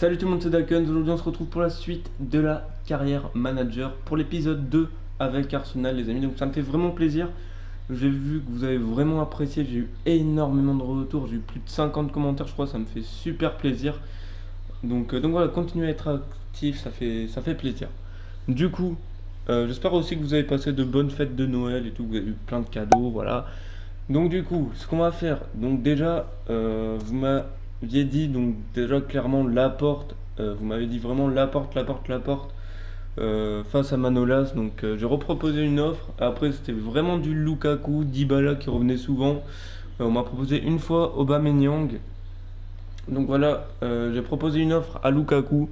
Salut tout le monde, c'est Dakens. Aujourd'hui on se retrouve pour la suite de la carrière manager pour l'épisode 2 avec Arsenal les amis. Donc ça me fait vraiment plaisir. J'ai vu que vous avez vraiment apprécié, j'ai eu énormément de retours, j'ai eu plus de 50 commentaires je crois, ça me fait super plaisir. Donc voilà, continuez à être actif, ça fait plaisir. Du coup, j'espère aussi que vous avez passé de bonnes fêtes de Noël et tout, que vous avez eu plein de cadeaux, voilà. Donc du coup, ce qu'on va faire, donc déjà, vous m'aviez dit donc déjà clairement Laporte, vous m'avez dit vraiment Laporte face à Manolas. Donc j'ai reproposé une offre. Après c'était vraiment du Lukaku, Dybala qui revenait souvent. On m'a proposé une fois Aubameyang. Donc voilà, j'ai proposé une offre à Lukaku.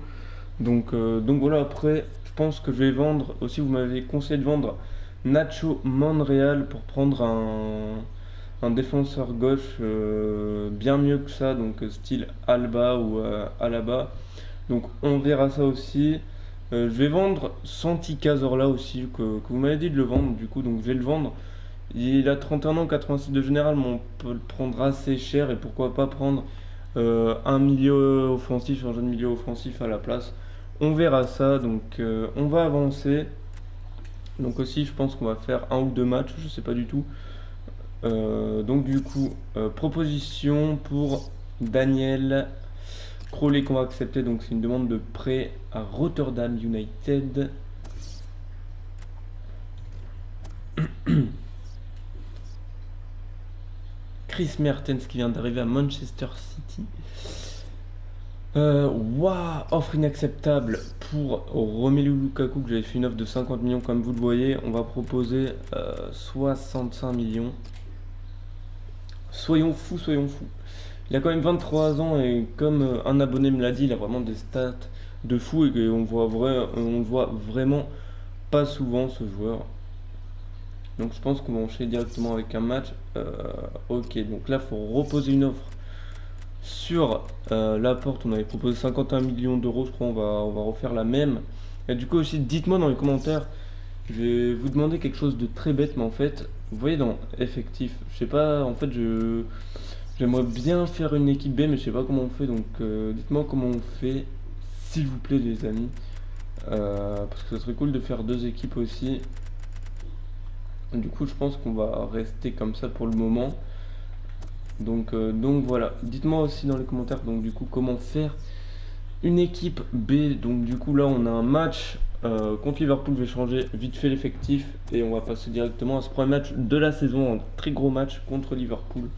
Donc voilà, après je pense que je vais vendre aussi. Vous m'avez conseillé de vendre Nacho Monreal pour prendre un défenseur gauche bien mieux que ça, donc style Alba ou Alaba. Donc on verra ça aussi. Je vais vendre Santi Cazorla aussi, que vous m'avez dit de le vendre, du coup, donc je vais le vendre. Il a 31 ans, 86 de général, mais on peut le prendre assez cher et pourquoi pas prendre un milieu offensif, un jeune milieu offensif à la place. On verra ça, donc on va avancer. Donc aussi, je pense qu'on va faire un ou deux matchs, je sais pas du tout. Donc du coup, proposition pour Daniel Crowley qu'on va accepter. Donc c'est une demande de prêt à Rotterdam United. Chris Mertens qui vient d'arriver à Manchester City. Waouh, offre inacceptable pour Romelu Lukaku, que j'avais fait une offre de 50 millions comme vous le voyez. On va proposer 65 millions. Soyons fous, soyons fous. Il a quand même 23 ans et comme un abonné me l'a dit, il a vraiment des stats de fou et on le voit vraiment pas souvent ce joueur. Donc je pense qu'on va enchaîner directement avec un match. Ok, donc là il faut reposer une offre sur Laporte. On avait proposé 51 millions d'euros, je crois on va refaire la même. Et du coup aussi dites-moi dans les commentaires, je vais vous demander quelque chose de très bête, mais en fait, vous voyez dans effectif, je sais pas, en fait j'aimerais bien faire une équipe B, mais je sais pas comment on fait, donc dites-moi comment on fait, s'il vous plaît les amis. Parce que ce serait cool de faire deux équipes aussi. Du coup je pense qu'on va rester comme ça pour le moment. Donc voilà, dites-moi aussi dans les commentaires donc du coup comment faire une équipe B. Donc du coup là on a un match contre Liverpool. Je vais changer vite fait l'effectif et on va passer directement à ce premier match de la saison, un très gros match contre Liverpool.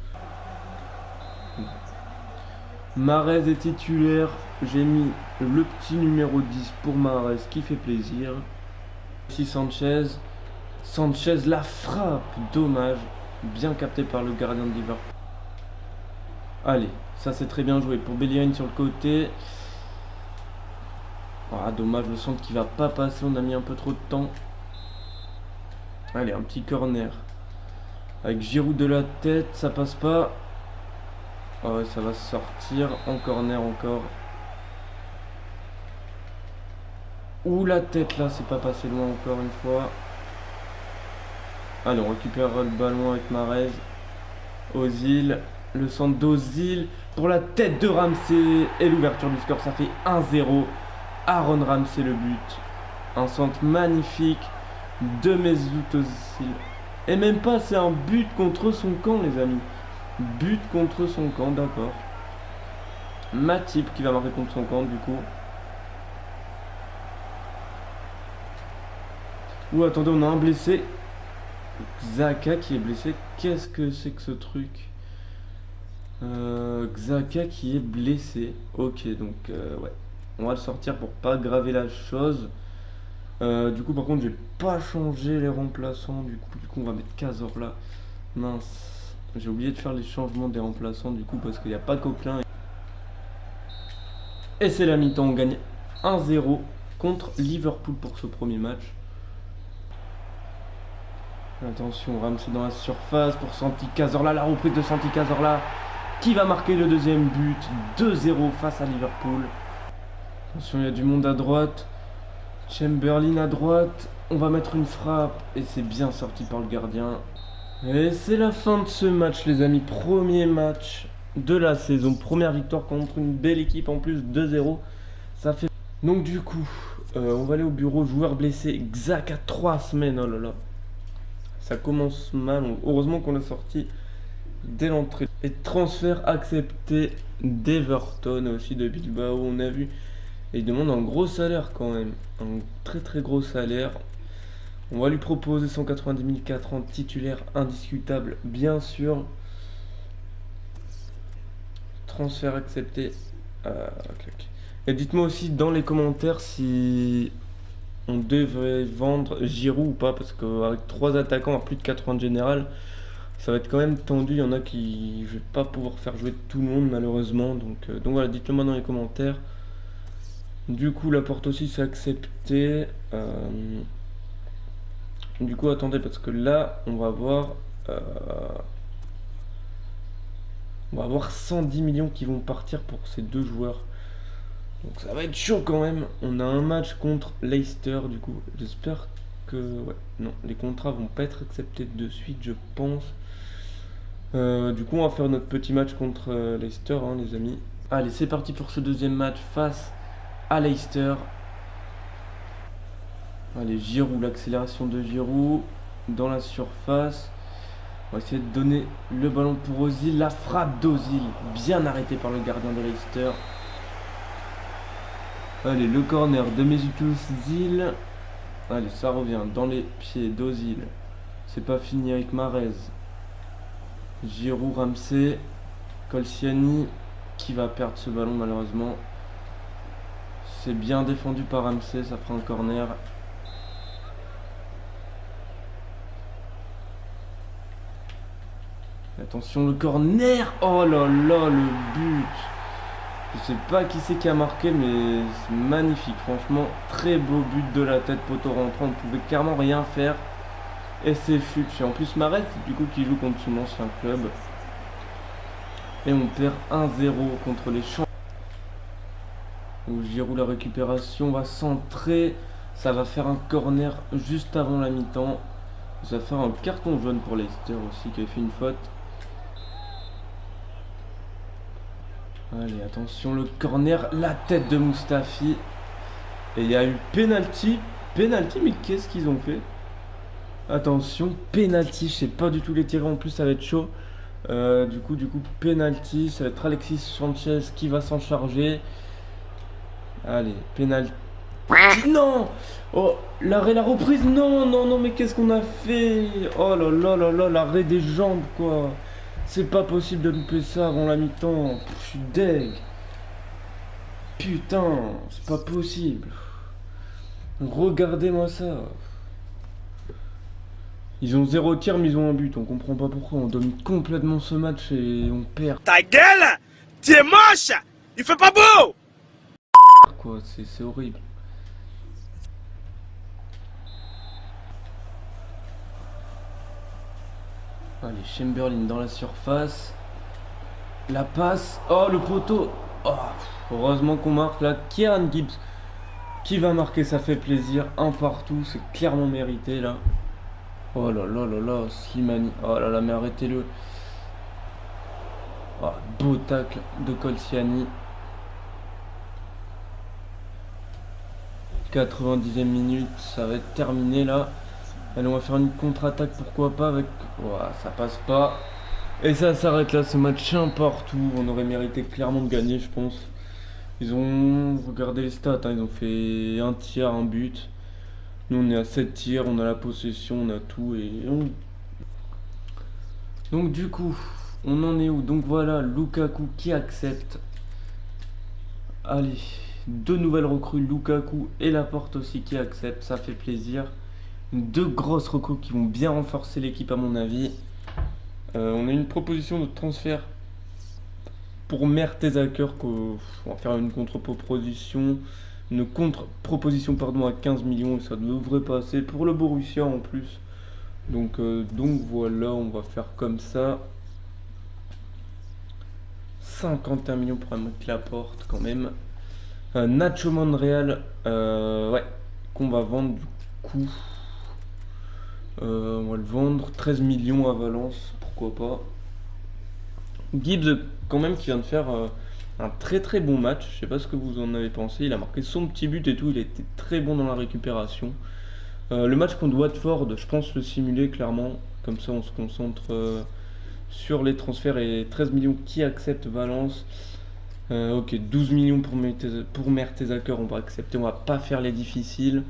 Mahrez est titulaire, j'ai mis le petit numéro 10 pour Mahrez qui fait plaisir. Ici Sanchez la frappe, dommage, bien capté par le gardien de Liverpool. Allez, ça c'est très bien joué pour Bellerin sur le côté. Ah, dommage, le centre qui va pas passer, on a mis un peu trop de temps. Allez, un petit corner. Avec Giroud de la tête, ça passe pas. Ah ouais, ça va sortir. En corner encore. Ouh, la tête là, c'est pas passé loin encore une fois. Allez, on récupère le ballon avec Mahrez. Ozil. Le centre d'Ozil. Pour la tête de Ramsey. Et l'ouverture du score, ça fait 1-0. Aaron Ramsey le but. Un centre magnifique de Mesut Ozil. Et même pas, c'est un but contre son camp les amis. But contre son camp, d'accord. Matip qui va marquer contre son camp du coup. Ouh, attendez, on a un blessé. Xhaka qui est blessé. Qu'est-ce que c'est que ce truc? Xhaka qui est blessé. Ok, donc ouais. On va le sortir pour pas aggraver la chose. Du coup, par contre, j'ai pas changé les remplaçants. Du coup, on va mettre Cazorla. Mince. J'ai oublié de faire les changements des remplaçants du coup parce qu'il n'y a pas Coquelin. Et c'est la mi-temps, on gagne 1-0 contre Liverpool pour ce premier match. Attention, Ramsey dans la surface pour Santi Cazorla, la reprise de Santi Cazorla qui va marquer le deuxième but, 2-0 face à Liverpool. Attention, il y a du monde à droite. Chamberlain à droite, on va mettre une frappe et c'est bien sorti par le gardien. Et c'est la fin de ce match les amis, premier match de la saison, première victoire contre une belle équipe en plus, 2-0. Ça fait... Donc du coup, on va aller au bureau. Joueur blessé, Xhaka à 3 semaines. Oh là là. Ça commence mal. Heureusement qu'on l'a sorti dès l'entrée. Et transfert accepté d'Everton, aussi de Bilbao. On a vu. Et il demande un gros salaire quand même. Un très très gros salaire. On va lui proposer 190 000, 4 ans, titulaire indiscutable, bien sûr. Transfert accepté. Clac. Et dites-moi aussi dans les commentaires si on devrait vendre Giroud ou pas, parce qu'avec 3 attaquants à plus de 80 de général, ça va être quand même tendu. Il y en a qui... Je vais pas pouvoir faire jouer tout le monde malheureusement. Donc voilà, dites-le moi dans les commentaires. Du coup, la porte aussi c'est accepté. Du coup, attendez, parce que là, euh, on va avoir 110 millions qui vont partir pour ces deux joueurs. Donc ça va être chaud quand même. On a un match contre Leicester, du coup. J'espère que... Ouais, non, les contrats vont pas être acceptés de suite, je pense. Du coup, on va faire notre petit match contre Leicester, hein, les amis. Allez, c'est parti pour ce deuxième match face à Leicester. Allez, Giroud, l'accélération de Giroud dans la surface. On va essayer de donner le ballon pour Ozil. La frappe d'Ozil, bien arrêtée par le gardien de Leicester. Allez, le corner de Mesut Özil. Allez, ça revient dans les pieds d'Ozil. C'est pas fini avec Mahrez. Giroud, Ramsey. Koscielny qui va perdre ce ballon malheureusement. C'est bien défendu par Ramsey, ça fera un corner. Attention le corner. Oh là là, le but. Je sais pas qui c'est qui a marqué, mais c'est magnifique. Franchement, très beau but de la tête, poteau rentrant. On ne pouvait clairement rien faire. Et c'est Fuchs. Et en plus, Mahrez, du coup, qui joue contre son ancien club. Et on perd 1-0 contre les Champs. Où Giroud, la récupération va centrer. Ça va faire un corner juste avant la mi-temps. Ça va faire un carton jaune pour Leicester aussi, qui a fait une faute. Allez, attention, le corner, la tête de Mustafi. Et il y a eu penalty. Penalty, mais qu'est-ce qu'ils ont fait? Attention, penalty, je sais pas du tout les tirer, en plus ça va être chaud. Du coup, penalty, ça va être Alexis Sanchez qui va s'en charger. Allez, penalty. Non! Oh, l'arrêt, la reprise, non, non, non, mais qu'est-ce qu'on a fait? Oh là là là là, l'arrêt des jambes, quoi. C'est pas possible de louper ça avant la mi-temps. Je suis deg. Putain, c'est pas possible. Regardez-moi ça. Ils ont 0 tir, mais ils ont un but. On comprend pas pourquoi. On domine complètement ce match et on perd. Ta gueule! Tu es moche! Il fait pas beau! Quoi, c'est horrible. Allez, Chamberlain dans la surface. La passe. Oh, le poteau. Oh, heureusement qu'on marque là. Kieran Gibbs qui va marquer, ça fait plaisir. Un partout, c'est clairement mérité là. Oh là là là là, Slimani. Oh là là, mais arrêtez-le. Oh, beau tacle de Koscielny. 90e minute, ça va être terminé là. Allez, on va faire une contre-attaque, pourquoi pas avec... Ouah, ça passe pas. Et ça s'arrête là, ce match un partout. On aurait mérité clairement de gagner, je pense. Ils ont... Regardez les stats, hein, ils ont fait un tir, un but. Nous, on est à 7 tirs, on a la possession, on a tout et... Donc du coup, on en est où? Donc voilà, Lukaku qui accepte. Allez, deux nouvelles recrues, Lukaku et Laporte aussi qui acceptent, ça fait plaisir. Deux grosses recrues qui vont bien renforcer l'équipe à mon avis. On a une proposition de transfert pour Mertesacker. On va faire une contre-proposition. Une contre-proposition pardon, à 15 millions et ça devrait passer pour le Borussia en plus. Donc voilà, on va faire comme ça. 51 millions pour un mec Laporte quand même. Nacho Monreal, ouais, qu'on va vendre du coup. On va le vendre 13 millions à Valence, pourquoi pas. Gibbs quand même qui vient de faire un très très bon match. Je sais pas ce que vous en avez pensé. Il a marqué son petit but et tout. Il a été très bon dans la récupération. Le match contre Watford, je pense le simuler clairement. Comme ça, on se concentre sur les transferts et 13 millions qui acceptent Valence. Ok, 12 millions pour Mertesacker, on va accepter, on va pas faire les difficiles.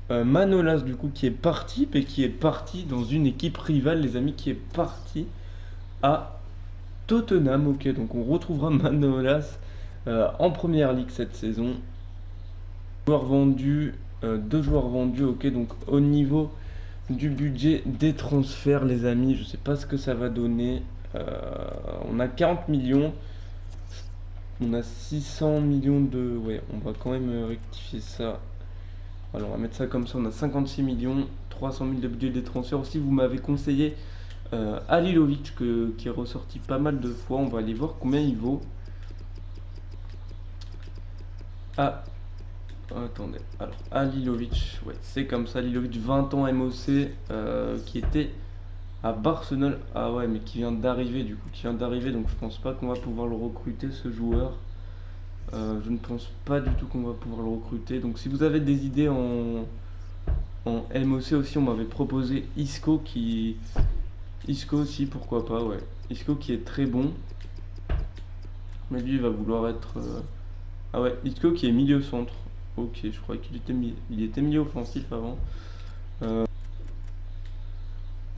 Manolas du coup qui est parti, et qui est parti dans une équipe rivale, les amis, qui est parti à Tottenham. Ok, donc on retrouvera Manolas en première ligue cette saison. Joueurs vendus, deux joueurs vendus. Ok, donc au niveau du budget des transferts, les amis, je sais pas ce que ça va donner. On a 40 millions. On a 600 millions de... Ouais, on va quand même rectifier ça. Alors, on va mettre ça comme ça. On a 56 millions, 300 000 de budget des transferts. Aussi, vous m'avez conseillé Halilovic, qui est ressorti pas mal de fois. On va aller voir combien il vaut. Ah, attendez. Alors, Halilovic, ouais, c'est comme ça. Halilovic, 20 ans MOC, qui était à Barcelone. Ah ouais, mais qui vient d'arriver, du coup. Qui vient d'arriver, donc je pense pas qu'on va pouvoir le recruter, ce joueur. Je ne pense pas du tout qu'on va pouvoir le recruter. Donc si vous avez des idées en MOC aussi, on m'avait proposé Isco qui... Isco aussi, pourquoi pas, ouais. Isco qui est très bon. Mais lui, il va vouloir être... Ah ouais, Isco qui est milieu centre. Ok, je croyais qu'il était, il était milieu offensif avant.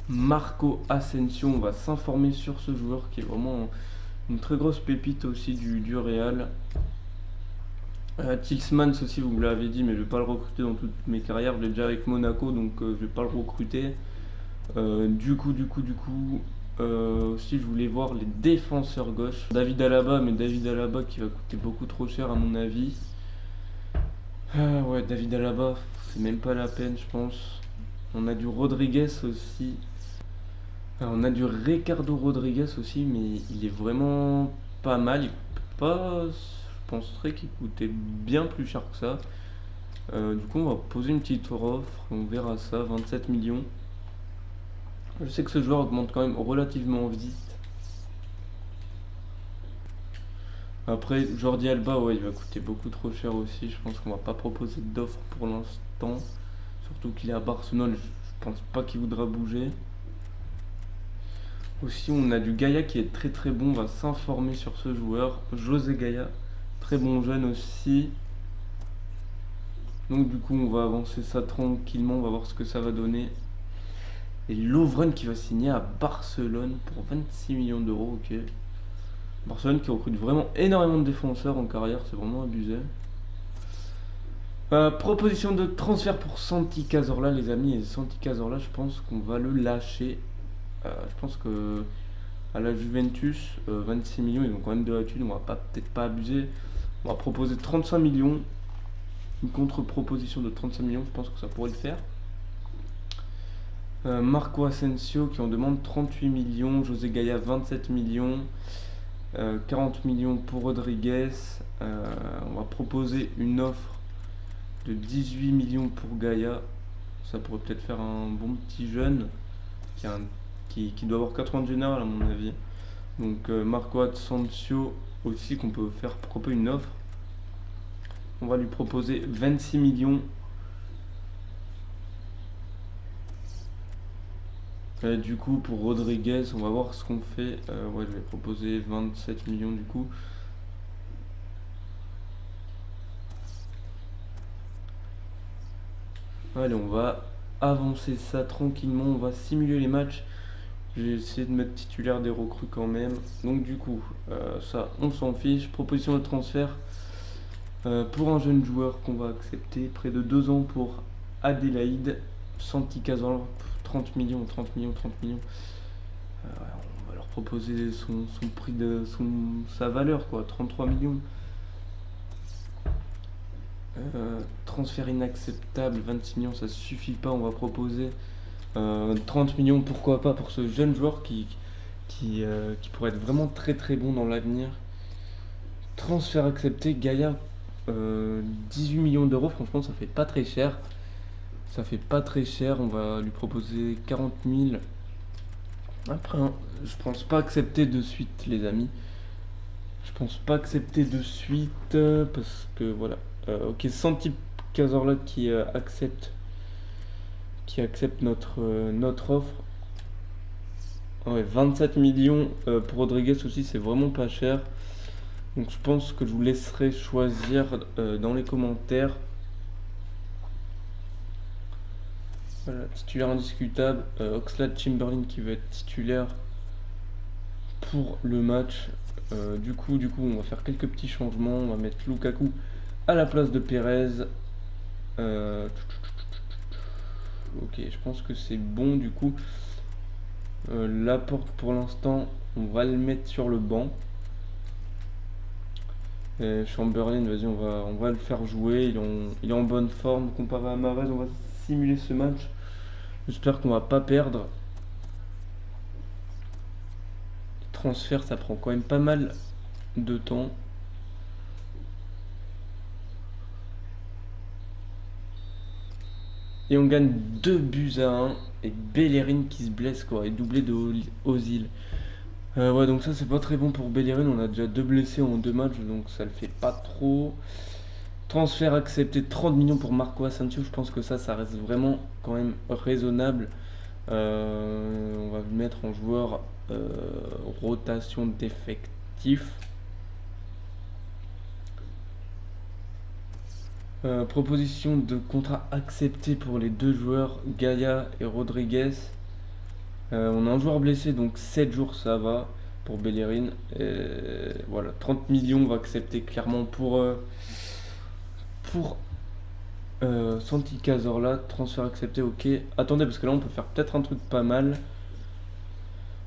Marco Asensio, on va s'informer sur ce joueur qui est vraiment une très grosse pépite aussi du Real. Tillmans aussi, vous me l'avez dit, mais je vais pas le recruter dans toutes mes carrières. Je l'ai déjà avec Monaco, donc je vais pas le recruter. Aussi je voulais voir les défenseurs gauche. David Alaba, mais David Alaba qui va coûter beaucoup trop cher à mon avis. Ouais, David Alaba, c'est même pas la peine, je pense. On a du Rodriguez aussi. On a du Ricardo Rodriguez aussi, mais il est vraiment pas mal. Il coûte pas, je penserais qu'il coûtait bien plus cher que ça. Du coup, on va poser une petite offre, on verra ça, 27 millions. Je sais que ce joueur augmente quand même relativement vite. Après, Jordi Alba, ouais, il va coûter beaucoup trop cher aussi. Je pense qu'on va pas proposer d'offre pour l'instant. Surtout qu'il est à Barcelone, je pense pas qu'il voudra bouger. Aussi, on a du Gaïa qui est très très bon. On va s'informer sur ce joueur. José Gaïa, très bon jeune aussi. Donc du coup, on va avancer ça tranquillement. On va voir ce que ça va donner. Et Lovren qui va signer à Barcelone pour 26 millions d'euros. Ok. Barcelone qui recrute vraiment énormément de défenseurs en carrière. C'est vraiment abusé. Proposition de transfert pour Santi Cazorla, les amis. Et Santi Cazorla, je pense qu'on va le lâcher. Je pense que à la Juventus, 26 millions, ils ont quand même de la thune, on va peut-être pas abuser. On va proposer 35 millions. Une contre-proposition de 35 millions, je pense que ça pourrait le faire. Marco Asensio qui en demande 38 millions. José Gaïa 27 millions. 40 millions pour Rodriguez. On va proposer une offre de 18 millions pour Gaïa. Ça pourrait peut-être faire un bon petit jeune qui doit avoir 80 de général à mon avis. Donc Marco Asensio aussi qu'on peut faire proposer une offre. On va lui proposer 26 millions. Du coup pour Rodriguez, on va voir ce qu'on fait. Ouais, je vais proposer 27 millions du coup. Allez, on va avancer ça tranquillement. On va simuler les matchs. J'ai essayé de mettre titulaire des recrues quand même. Donc du coup, ça, on s'en fiche. Proposition de transfert pour un jeune joueur qu'on va accepter. Près de 2 ans pour Adélaïde. Santi Cazorla, 30 millions, 30 millions, 30 millions. On va leur proposer son prix sa valeur, quoi, 33 millions. Transfert inacceptable, 26 millions, ça suffit pas. On va proposer 30 millions, pourquoi pas, pour ce jeune joueur qui pourrait être vraiment très très bon dans l'avenir. Transfert accepté, Gaïa, 18 millions d'euros, franchement ça fait pas très cher. Ça fait pas très cher, on va lui proposer 40 000. Après, hein, je pense pas accepter de suite les amis. Je pense pas accepter de suite parce que voilà. Ok, Santi Cazorla qui accepte notre offre. Ouais, 27 millions pour Rodriguez aussi, c'est vraiment pas cher. Donc je pense que je vous laisserai choisir dans les commentaires. Voilà, titulaire indiscutable. Oxlade-Chamberlain qui va être titulaire pour le match. Du coup, on va faire quelques petits changements. On va mettre Lukaku à la place de Perez. Ok, je pense que c'est bon du coup. Laporte pour l'instant, on va le mettre sur le banc. Chamberlain, vas-y, on va le faire jouer. Il est en bonne forme comparé à Mahrez. On va simuler ce match. J'espère qu'on va pas perdre. Transfert, ça prend quand même pas mal de temps. Et on gagne 2 buts à 1. Et Bellerin qui se blesse quoi. Et doublé de Ozil. Ouais, donc ça c'est pas très bon pour Bellerin. On a déjà 2 blessés en 2 matchs. Donc ça le fait pas trop. Transfert accepté 30 millions pour Marco Asensio. Je pense que ça reste vraiment quand même raisonnable. On va le mettre en joueur rotation d'effectifs. Proposition de contrat accepté pour les 2 joueurs, Gaia et Rodriguez. On a un joueur blessé, donc 7 jours ça va pour Bellerin. Voilà, 30 millions on va accepter clairement pour Santi Cazorla. Transfert accepté, ok. Attendez, parce que là on peut faire peut-être un truc pas mal.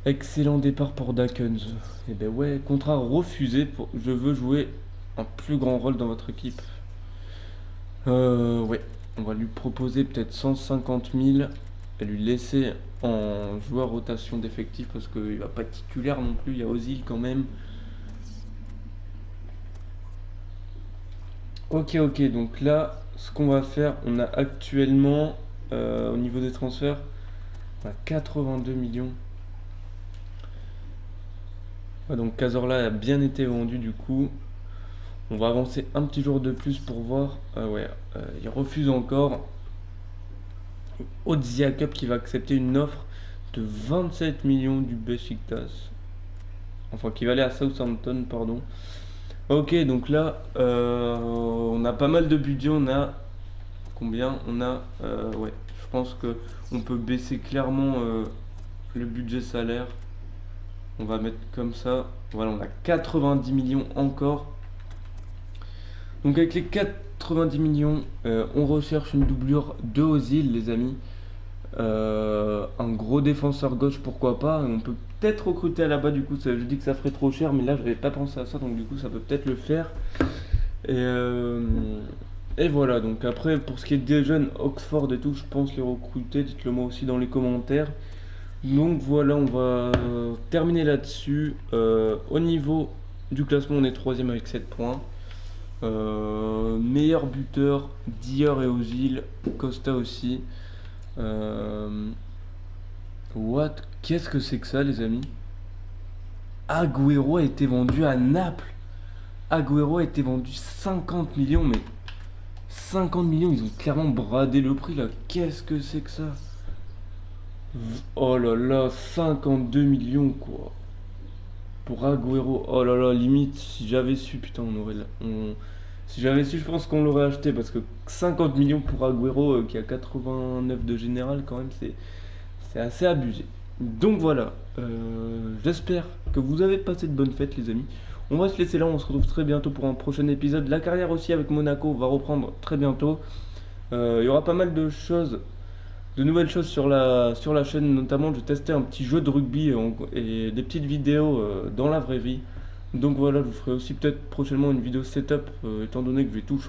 Excellent départ pour Dakens. Et ben ouais, contrat refusé. Je veux jouer un plus grand rôle dans votre équipe. Ouais, on va lui proposer peut-être 150 000 et lui laisser en joueur rotation d'effectif parce qu'il va pas être titulaire non plus. Il y a Ozil quand même. Ok, donc là, ce qu'on va faire, on a actuellement au niveau des transferts, on a 82 millions. Ouais, donc Cazorla a bien été vendu du coup. On va avancer un petit jour de plus pour voir. Ouais, il refuse encore. Odzia Cup qui va accepter une offre de 27 millions du Besiktas. Enfin, qui va aller à Southampton, pardon. Ok, donc là, on a pas mal de budget. On a combien? On a, ouais, je pense que on peut baisser clairement le budget salaire. On va mettre comme ça. Voilà, on a 90 millions encore. Donc avec les 90 millions, on recherche une doublure de Ozil, les amis. Un gros défenseur gauche, pourquoi pas. On peut peut-être recruter à la bas, du coup, je dis que ça ferait trop cher, mais là, j'avais pas pensé à ça, donc du coup, ça peut peut-être le faire. Et voilà, donc après, pour ce qui est des jeunes, Oxford et tout, je pense les recruter. Dites-le moi aussi dans les commentaires. Donc voilà, on va terminer là-dessus. Au niveau du classement, on est 3ème avec 7 points. Meilleur buteur, Dier et Ozil, Costa aussi. What? Qu'est-ce que c'est que ça, les amis? Agüero a été vendu à Naples. Agüero a été vendu 50 millions, mais 50 millions, ils ont clairement bradé le prix là. Qu'est-ce que c'est que ça? Oh là là, 52 millions quoi. Pour Agüero, oh là là, limite, si j'avais su, putain, si j'avais su, je pense qu'on l'aurait acheté parce que 50 millions pour Agüero qui a 89 de général, quand même, c'est assez abusé. Donc voilà, j'espère que vous avez passé de bonnes fêtes, les amis. On va se laisser là, on se retrouve très bientôt pour un prochain épisode. La carrière aussi avec Monaco va reprendre très bientôt. Il y aura pas mal de choses, de nouvelles choses sur la chaîne, notamment je vais tester un petit jeu de rugby et des petites vidéos dans la vraie vie. Donc voilà, je vous ferai aussi peut-être prochainement une vidéo setup, étant donné que je vais tout changer.